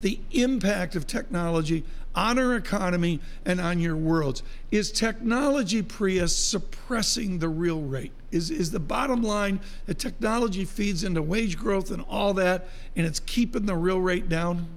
the impact of technology on our economy and on your worlds. Is technology, Priya, suppressing the real rate? Is the bottom line that technology feeds into wage growth and all that, and it's keeping the real rate down?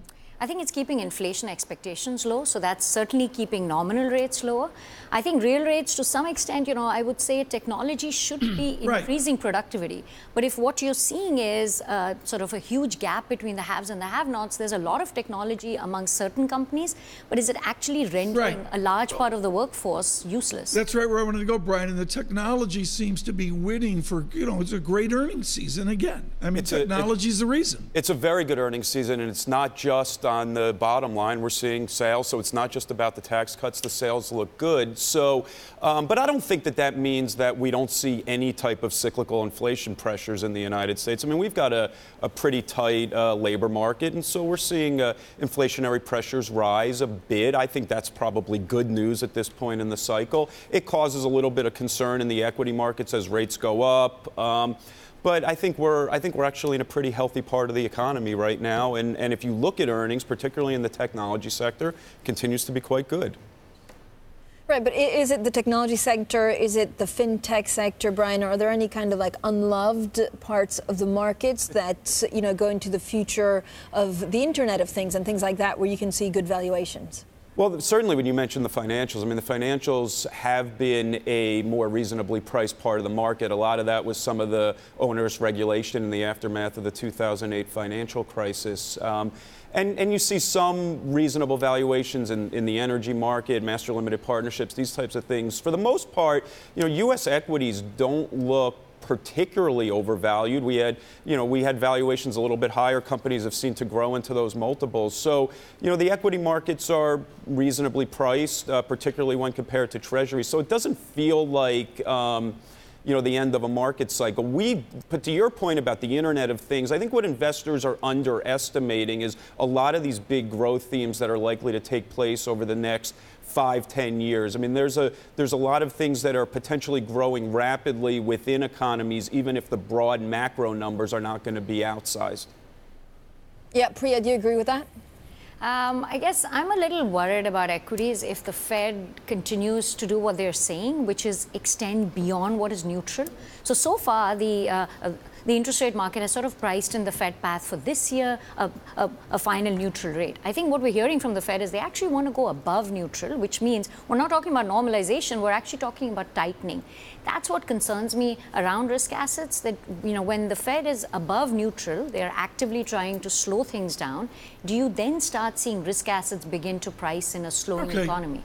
I think it's keeping inflation expectations low, so that's certainly keeping nominal rates lower. I think real rates, to some extent, I would say technology should be increasing productivity. But if what you're seeing is sort of a huge gap between the haves and the have-nots, there's a lot of technology among certain companies, but is it actually rendering a large part of the workforce useless? That's right where I wanted to go, Brian. And the technology seems to be winning for, it's a great earnings season again. I mean, technology is the reason. It's a very good earnings season, and it's not just on the bottom line. We're seeing sales, so it's not just about the tax cuts. The sales look good. So, but I don't think that means that we don't see any type of cyclical inflation pressures in the United States. I mean, we've got a pretty tight labor market, and so we're seeing inflationary pressures rise a bit. I think that's probably good news at this point in the cycle. It causes a little bit of concern in the equity markets as rates go up. But I think we're actually in a pretty healthy part of the economy right now, and if you look at earnings, particularly in the technology sector, continues to be quite good. Right, but is it the technology sector? Is it the fintech sector, Brian? Or are there any kind of like unloved parts of the markets that go into the future of the Internet of Things and things like that, where you can see good valuations? Well, certainly when you mention the financials, I mean, the financials have been a more reasonably priced part of the market. A lot of that was some of the onerous regulation in the aftermath of the 2008 financial crisis. And you see some reasonable valuations in the energy market, master limited partnerships, these types of things. For the most part, U.S. equities don't look particularly overvalued. We had valuations a little bit higher. Companies have seemed to grow into those multiples. So, the equity markets are reasonably priced, particularly when compared to Treasuries. So it doesn't feel like the end of a market cycle. But to your point about the Internet of Things, I think what investors are underestimating is a lot of these big growth themes that are likely to take place over the next 5-10 years. I mean, there's a lot of things that are potentially growing rapidly within economies, even if the broad macro numbers are not going to be outsized. Yeah, Priya, do you agree with that? I guess I'm a little worried about equities if the Fed continues to do what they're saying, which is extend beyond what is neutral. So far, the interest rate market has sort of priced in the Fed path for this year a final neutral rate. I think what we're hearing from the Fed is they actually want to go above neutral, which means we're not talking about normalization, we're actually talking about tightening. That's what concerns me around risk assets, that when the Fed is above neutral, they're actively trying to slow things down. Do you then start seeing risk assets begin to price in a slowing economy?